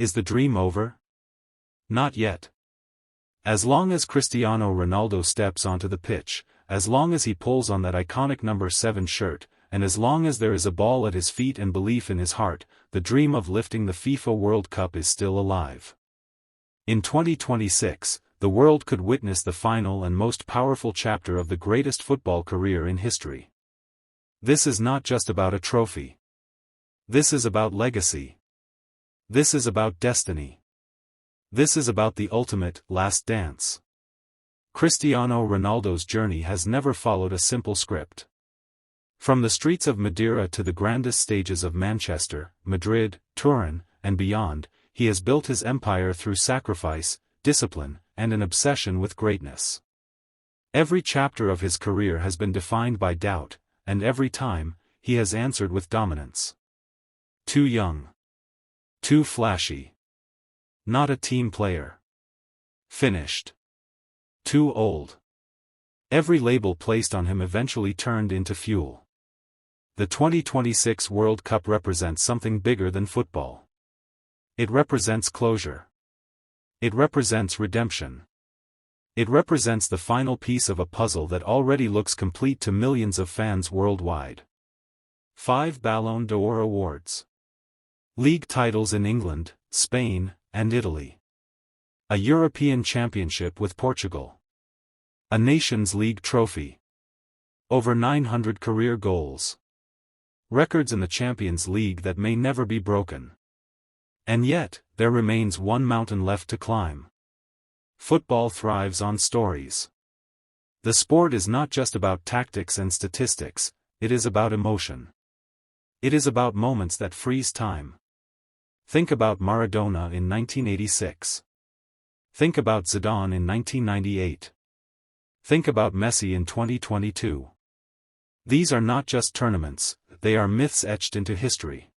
Is the dream over? Not yet. As long as Cristiano Ronaldo steps onto the pitch, as long as he pulls on that iconic number 7 shirt, and as long as there is a ball at his feet and belief in his heart, the dream of lifting the FIFA World Cup is still alive. In 2026, the world could witness the final and most powerful chapter of the greatest football career in history. This is not just about a trophy. This is about legacy. This is about destiny. This is about the ultimate, last dance. Cristiano Ronaldo's journey has never followed a simple script. From the streets of Madeira to the grandest stages of Manchester, Madrid, Turin, and beyond, he has built his empire through sacrifice, discipline, and an obsession with greatness. Every chapter of his career has been defined by doubt, and every time, he has answered with dominance. Too young. Too flashy. Not a team player. Finished. Too old. Every label placed on him eventually turned into fuel. The 2026 World Cup represents something bigger than football. It represents closure. It represents redemption. It represents the final piece of a puzzle that already looks complete to millions of fans worldwide. 5 Ballon d'Or awards. League titles in England, Spain, and Italy. A European Championship with Portugal. A Nations League trophy. Over 900 career goals. Records in the Champions League that may never be broken. And yet, there remains one mountain left to climb. Football thrives on stories. The sport is not just about tactics and statistics, it is about emotion. It is about moments that freeze time. Think about Maradona in 1986. Think about Zidane in 1998. Think about Messi in 2022. These are not just tournaments, they are myths etched into history.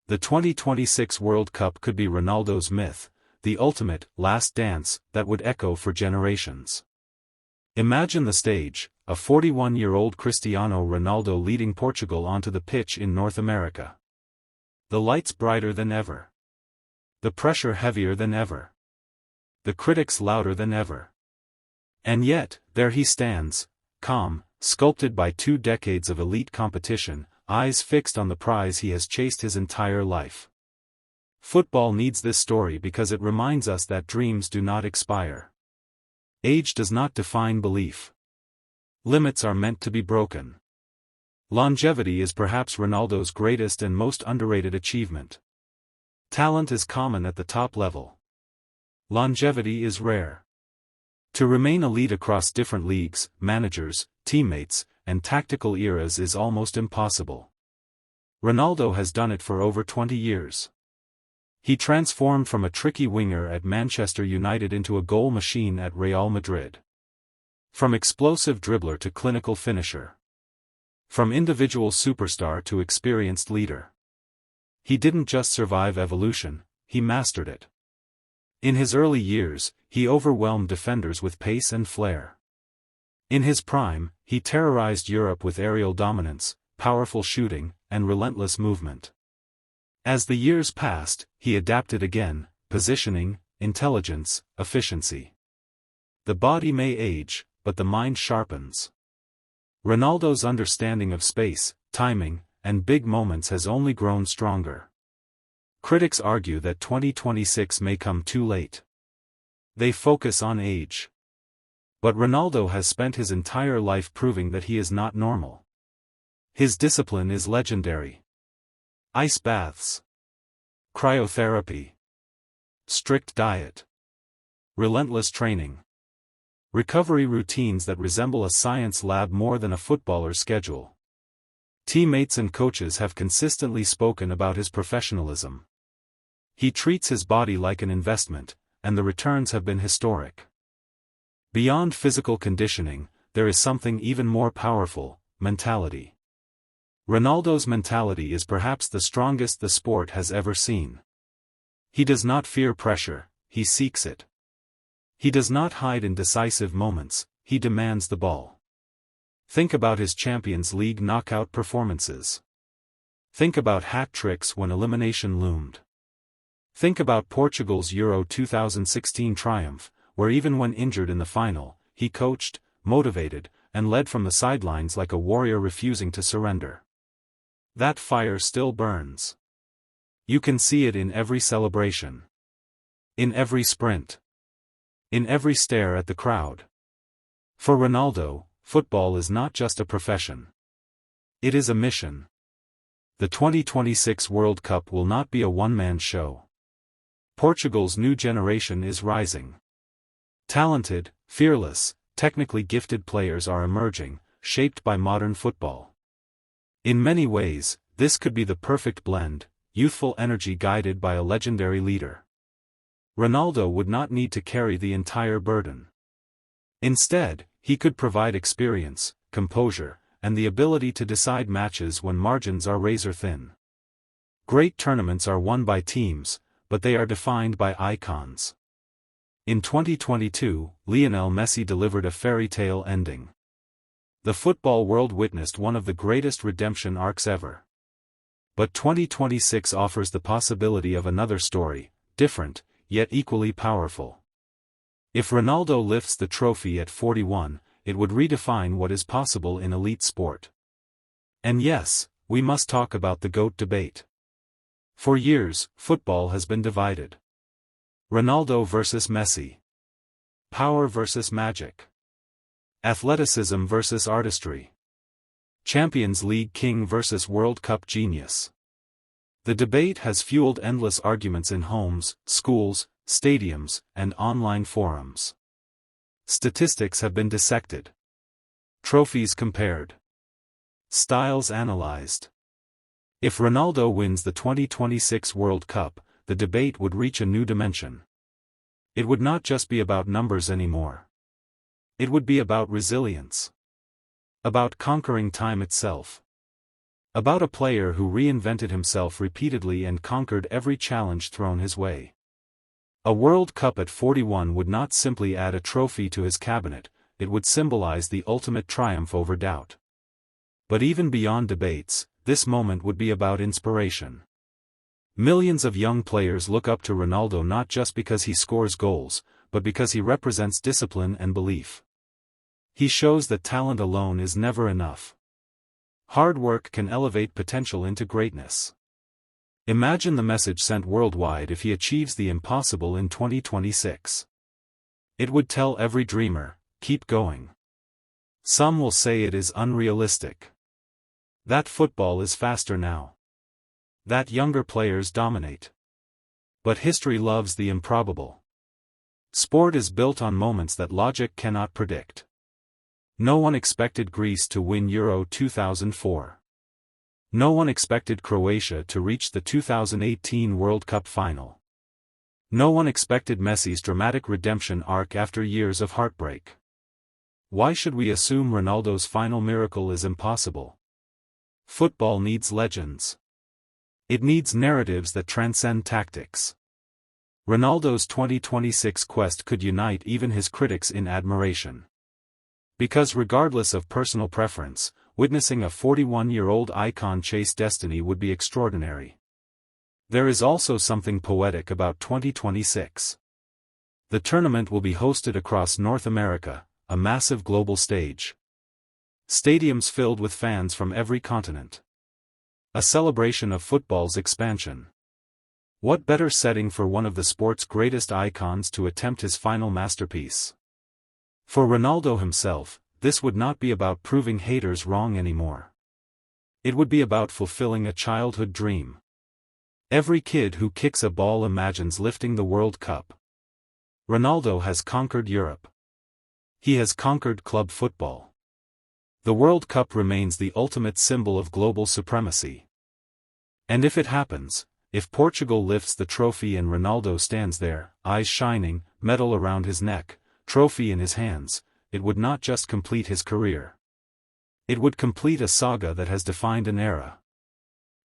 The 2026 World Cup could be Ronaldo's myth, the ultimate, last dance, that would echo for generations. Imagine the stage, a 41-year-old Cristiano Ronaldo leading Portugal onto the pitch in North America. The lights brighter than ever. The pressure heavier than ever. The critics louder than ever. And yet, there he stands, calm, sculpted by 2 decades of elite competition, eyes fixed on the prize he has chased his entire life. Football needs this story because it reminds us that dreams do not expire. Age does not define belief. Limits are meant to be broken. Longevity is perhaps Ronaldo's greatest and most underrated achievement. Talent is common at the top level. Longevity is rare. To remain elite across different leagues, managers, teammates, and tactical eras is almost impossible. Ronaldo has done it for over 20 years. He transformed from a tricky winger at Manchester United into a goal machine at Real Madrid. From explosive dribbler to clinical finisher. From individual superstar to experienced leader. He didn't just survive evolution, he mastered it. In his early years, he overwhelmed defenders with pace and flair. In his prime, he terrorized Europe with aerial dominance, powerful shooting, and relentless movement. As the years passed, he adapted again, positioning, intelligence, efficiency. The body may age, but the mind sharpens. Ronaldo's understanding of space, timing, and big moments has only grown stronger. Critics argue that 2026 may come too late. They focus on age. But Ronaldo has spent his entire life proving that he is not normal. His discipline is legendary. Ice baths. Cryotherapy. Strict diet. Relentless training. Recovery routines that resemble a science lab more than a footballer's schedule. Teammates and coaches have consistently spoken about his professionalism. He treats his body like an investment, and the returns have been historic. Beyond physical conditioning, there is something even more powerful: mentality. Ronaldo's mentality is perhaps the strongest the sport has ever seen. He does not fear pressure, he seeks it. He does not hide in decisive moments, he demands the ball. Think about his Champions League knockout performances. Think about hat tricks when elimination loomed. Think about Portugal's Euro 2016 triumph, where even when injured in the final, he coached, motivated, and led from the sidelines like a warrior refusing to surrender. That fire still burns. You can see it in every celebration. In every sprint. In every stare at the crowd. For Ronaldo, football is not just a profession. It is a mission. The 2026 World Cup will not be a one-man show. Portugal's new generation is rising. Talented, fearless, technically gifted players are emerging, shaped by modern football. In many ways, this could be the perfect blend, youthful energy guided by a legendary leader. Ronaldo would not need to carry the entire burden. Instead, he could provide experience, composure, and the ability to decide matches when margins are razor-thin. Great tournaments are won by teams, but they are defined by icons. In 2022, Lionel Messi delivered a fairy tale ending. The football world witnessed one of the greatest redemption arcs ever. But 2026 offers the possibility of another story, different, yet equally powerful. If Ronaldo lifts the trophy at 41, it would redefine what is possible in elite sport. And yes, we must talk about the GOAT debate. For years, football has been divided. Ronaldo versus Messi. Power versus magic. Athleticism versus artistry. Champions League king versus World Cup genius. The debate has fueled endless arguments in homes, schools, stadiums, and online forums. Statistics have been dissected. Trophies compared. Styles analyzed. If Ronaldo wins the 2026 World Cup, the debate would reach a new dimension. It would not just be about numbers anymore. It would be about resilience. About conquering time itself. About a player who reinvented himself repeatedly and conquered every challenge thrown his way. A World Cup at 41 would not simply add a trophy to his cabinet, it would symbolize the ultimate triumph over doubt. But even beyond debates, this moment would be about inspiration. Millions of young players look up to Ronaldo not just because he scores goals, but because he represents discipline and belief. He shows that talent alone is never enough. Hard work can elevate potential into greatness. Imagine the message sent worldwide if he achieves the impossible in 2026. It would tell every dreamer, keep going. Some will say it is unrealistic. That football is faster now. That younger players dominate. But history loves the improbable. Sport is built on moments that logic cannot predict. No one expected Greece to win Euro 2004. No one expected Croatia to reach the 2018 World Cup final. No one expected Messi's dramatic redemption arc after years of heartbreak. Why should we assume Ronaldo's final miracle is impossible? Football needs legends. It needs narratives that transcend tactics. Ronaldo's 2026 quest could unite even his critics in admiration. Because regardless of personal preference, witnessing a 41-year-old icon chase destiny would be extraordinary. There is also something poetic about 2026. The tournament will be hosted across North America, a massive global stage. Stadiums filled with fans from every continent. A celebration of football's expansion. What better setting for one of the sport's greatest icons to attempt his final masterpiece? For Ronaldo himself, this would not be about proving haters wrong anymore. It would be about fulfilling a childhood dream. Every kid who kicks a ball imagines lifting the World Cup. Ronaldo has conquered Europe. He has conquered club football. The World Cup remains the ultimate symbol of global supremacy. And if it happens, if Portugal lifts the trophy and Ronaldo stands there, eyes shining, medal around his neck, trophy in his hands, it would not just complete his career. It would complete a saga that has defined an era.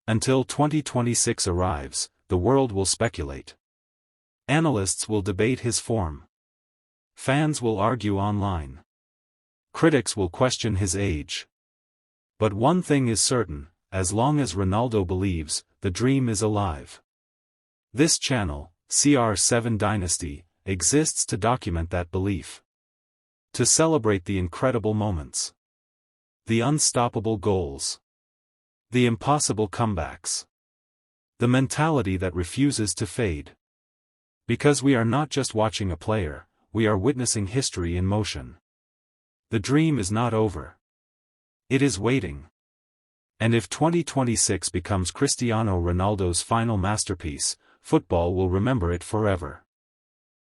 Until 2026 arrives, the world will speculate. Analysts will debate his form. Fans will argue online. Critics will question his age. But one thing is certain, as long as Ronaldo believes, the dream is alive. This channel, CR7 Dynasty, exists to document that belief. To celebrate the incredible moments. The unstoppable goals. The impossible comebacks. The mentality that refuses to fade. Because we are not just watching a player, we are witnessing history in motion. The dream is not over. It is waiting. And if 2026 becomes Cristiano Ronaldo's final masterpiece, football will remember it forever.